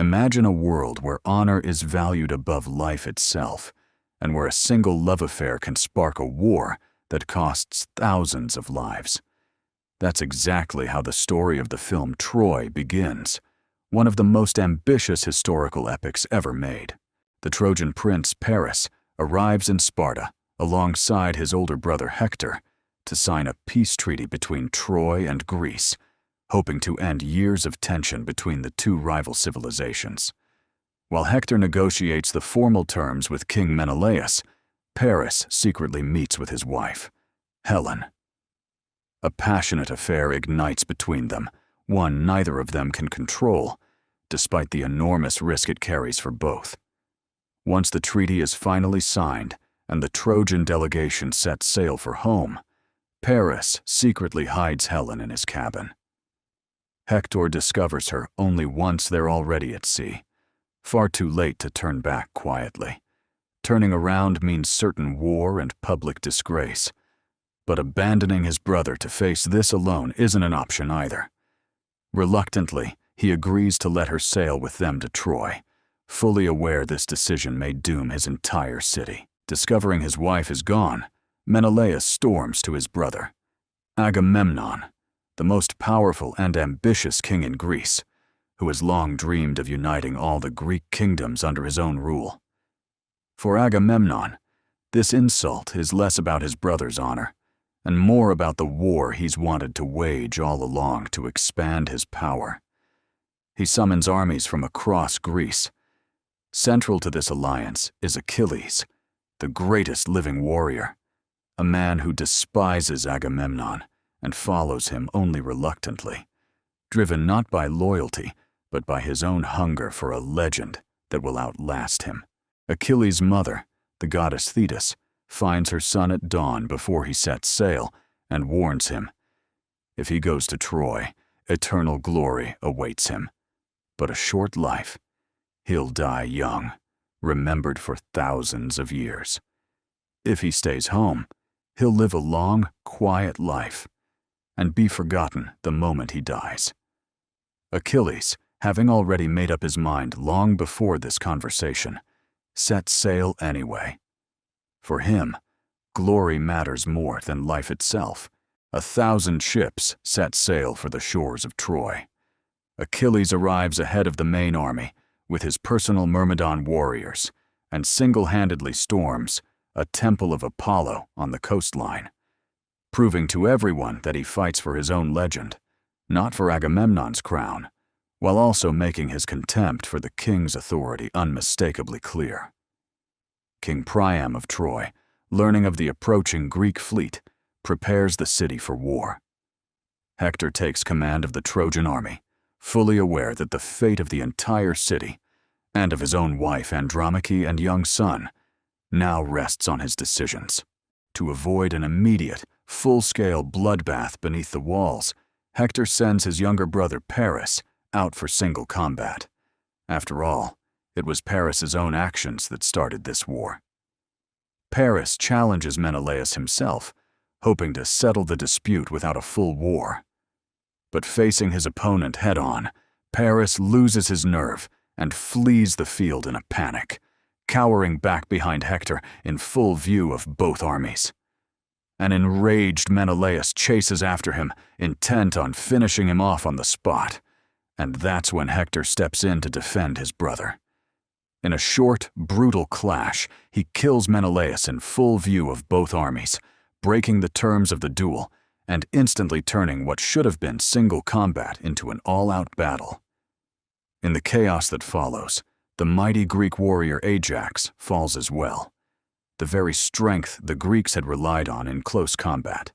Imagine a world where honor is valued above life itself, and where a single love affair can spark a war that costs thousands of lives. That's exactly how the story of the film Troy begins, one of the most ambitious historical epics ever made. The Trojan prince Paris arrives in Sparta alongside his older brother Hector to sign a peace treaty between Troy and Greece, hoping to end years of tension between the two rival civilizations. While Hector negotiates the formal terms with King Menelaus, Paris secretly meets with his wife, Helen. A passionate affair ignites between them, one neither of them can control, despite the enormous risk it carries for both. Once the treaty is finally signed and the Trojan delegation sets sail for home, Paris secretly hides Helen in his cabin. Hector discovers her only once they're already at sea, far too late to turn back quietly. Turning around means certain war and public disgrace. But abandoning his brother to face this alone isn't an option either. Reluctantly, he agrees to let her sail with them to Troy, fully aware this decision may doom his entire city. Discovering his wife is gone, Menelaus storms to his brother, Agamemnon, the most powerful and ambitious king in Greece, who has long dreamed of uniting all the Greek kingdoms under his own rule. For Agamemnon, this insult is less about his brother's honor, and more about the war he's wanted to wage all along to expand his power. He summons armies from across Greece. Central to this alliance is Achilles, the greatest living warrior, a man who despises Agamemnon and follows him only reluctantly, driven not by loyalty, but by his own hunger for a legend that will outlast him. Achilles' mother, the goddess Thetis, finds her son at dawn before he sets sail and warns him. If he goes to Troy, eternal glory awaits him. But a short life. He'll die young, remembered for thousands of years. If he stays home, he'll live a long, quiet life and be forgotten the moment he dies. Achilles, having already made up his mind long before this conversation, sets sail anyway. For him, glory matters more than life itself. 1,000 ships set sail for the shores of Troy. Achilles arrives ahead of the main army with his personal Myrmidon warriors and single-handedly storms a temple of Apollo on the coastline, proving to everyone that he fights for his own legend, not for Agamemnon's crown, while also making his contempt for the king's authority unmistakably clear. King Priam of Troy, learning of the approaching Greek fleet, prepares the city for war. Hector takes command of the Trojan army, fully aware that the fate of the entire city, and of his own wife Andromache and young son, now rests on his decisions. To avoid an immediate, full-scale bloodbath beneath the walls, Hector sends his younger brother Paris out for single combat. After all, it was Paris's own actions that started this war. Paris challenges Menelaus himself, hoping to settle the dispute without a full war. But facing his opponent head-on, Paris loses his nerve and flees the field in a panic, cowering back behind Hector in full view of both armies. An enraged Menelaus chases after him, intent on finishing him off on the spot, and that's when Hector steps in to defend his brother. In a short, brutal clash, he kills Menelaus in full view of both armies, breaking the terms of the duel and instantly turning what should have been single combat into an all-out battle. In the chaos that follows, the mighty Greek warrior Ajax falls as well, the very strength the Greeks had relied on in close combat.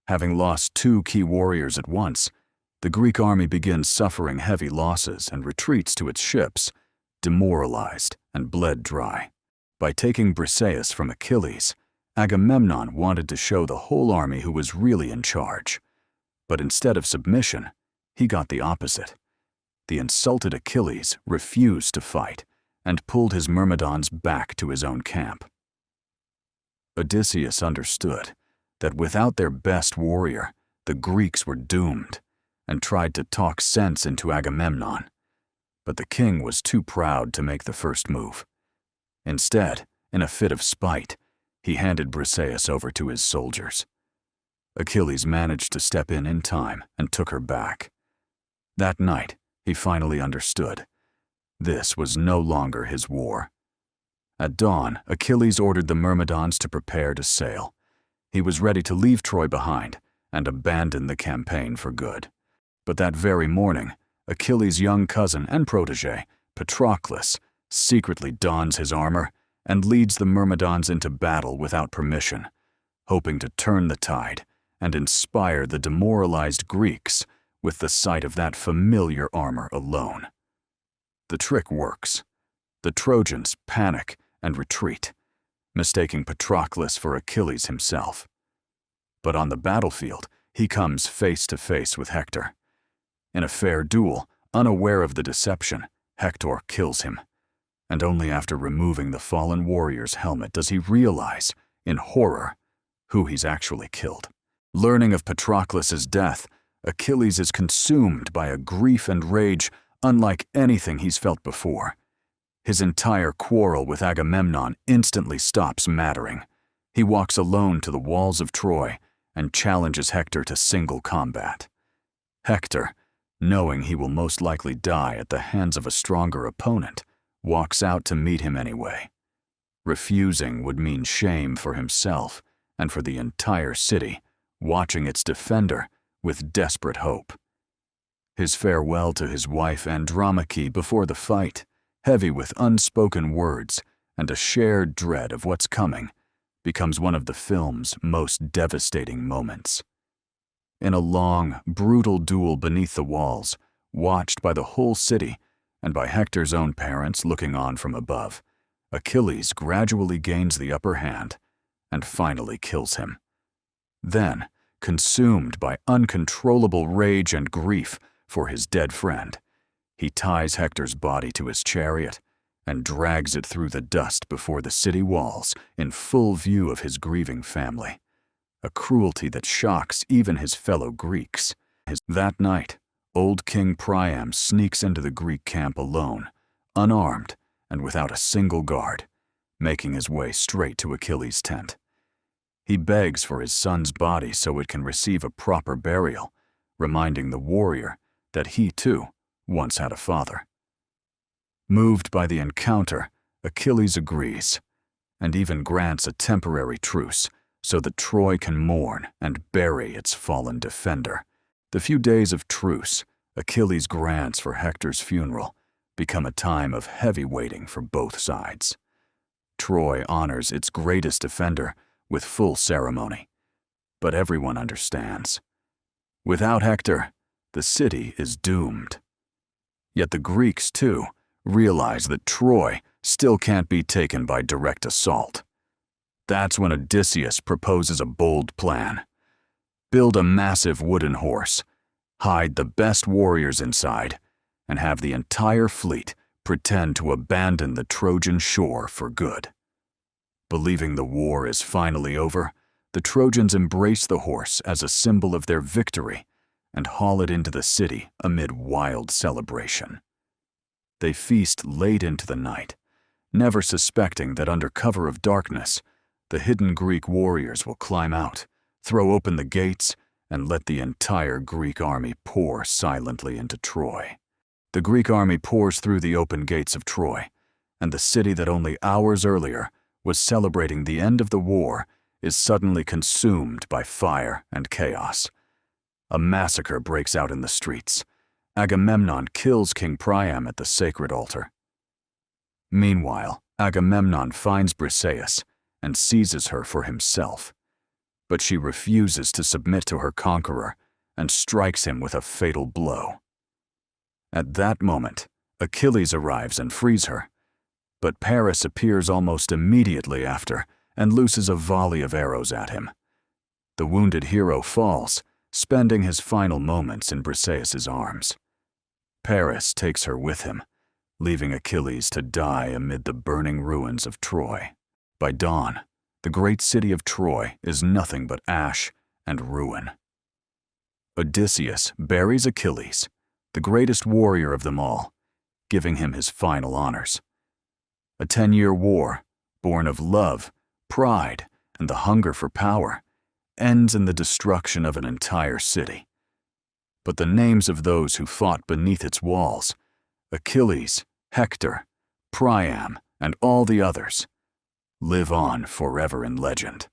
Having lost 2 key warriors at once, the Greek army begins suffering heavy losses and retreats to its ships, demoralized and bled dry. By taking Briseis from Achilles, Agamemnon wanted to show the whole army who was really in charge. But instead of submission, he got the opposite. The insulted Achilles refused to fight and pulled his Myrmidons back to his own camp. Odysseus understood that without their best warrior, the Greeks were doomed, and tried to talk sense into Agamemnon. But the king was too proud to make the first move. Instead, in a fit of spite, he handed Briseis over to his soldiers. Achilles managed to step in time and took her back. That night, he finally understood. This was no longer his war. At dawn, Achilles ordered the Myrmidons to prepare to sail. He was ready to leave Troy behind and abandon the campaign for good. But that very morning, Achilles' young cousin and protege, Patroclus, secretly dons his armor and leads the Myrmidons into battle without permission, hoping to turn the tide and inspire the demoralized Greeks with the sight of that familiar armor alone. The trick works. The Trojans panic and retreat, mistaking Patroclus for Achilles himself. But on the battlefield, he comes face to face with Hector. In a fair duel, unaware of the deception, Hector kills him. And only after removing the fallen warrior's helmet does he realize, in horror, who he's actually killed. Learning of Patroclus's death, Achilles is consumed by a grief and rage unlike anything he's felt before. His entire quarrel with Agamemnon instantly stops mattering. He walks alone to the walls of Troy and challenges Hector to single combat. Hector, knowing he will most likely die at the hands of a stronger opponent, walks out to meet him anyway. Refusing would mean shame for himself and for the entire city, watching its defender with desperate hope. His farewell to his wife Andromache before the fight, heavy with unspoken words and a shared dread of what's coming, becomes one of the film's most devastating moments. In a long, brutal duel beneath the walls, watched by the whole city and by Hector's own parents looking on from above, Achilles gradually gains the upper hand and finally kills him. Then, consumed by uncontrollable rage and grief for his dead friend, he ties Hector's body to his chariot and drags it through the dust before the city walls in full view of his grieving family, a cruelty that shocks even his fellow Greeks. That night, old King Priam sneaks into the Greek camp alone, unarmed and without a single guard, making his way straight to Achilles' tent. He begs for his son's body so it can receive a proper burial, reminding the warrior that he, too, once had a father. Moved by the encounter, Achilles agrees, and even grants a temporary truce so that Troy can mourn and bury its fallen defender. The few days of truce Achilles grants for Hector's funeral become a time of heavy waiting for both sides. Troy honors its greatest defender with full ceremony, but everyone understands. Without Hector, the city is doomed. Yet the Greeks, too, realize that Troy still can't be taken by direct assault. That's when Odysseus proposes a bold plan. Build a massive wooden horse, hide the best warriors inside, and have the entire fleet pretend to abandon the Trojan shore for good. Believing the war is finally over, the Trojans embrace the horse as a symbol of their victory and haul it into the city amid wild celebration. They feast late into the night, never suspecting that under cover of darkness, the hidden Greek warriors will climb out, throw open the gates, and let the entire Greek army pour silently into Troy. The Greek army pours through the open gates of Troy, and the city that only hours earlier was celebrating the end of the war is suddenly consumed by fire and chaos. A massacre breaks out in the streets. Agamemnon kills King Priam at the sacred altar. Meanwhile, Agamemnon finds Briseis and seizes her for himself. But she refuses to submit to her conqueror and strikes him with a fatal blow. At that moment, Achilles arrives and frees her. But Paris appears almost immediately after and looses a volley of arrows at him. The wounded hero falls, spending his final moments in Briseis' arms. Paris takes her with him, leaving Achilles to die amid the burning ruins of Troy. By dawn, the great city of Troy is nothing but ash and ruin. Odysseus buries Achilles, the greatest warrior of them all, giving him his final honors. A 10-year war, born of love, pride, and the hunger for power, ends in the destruction of an entire city. But the names of those who fought beneath its walls, Achilles, Hector, Priam, and all the others, live on forever in legend.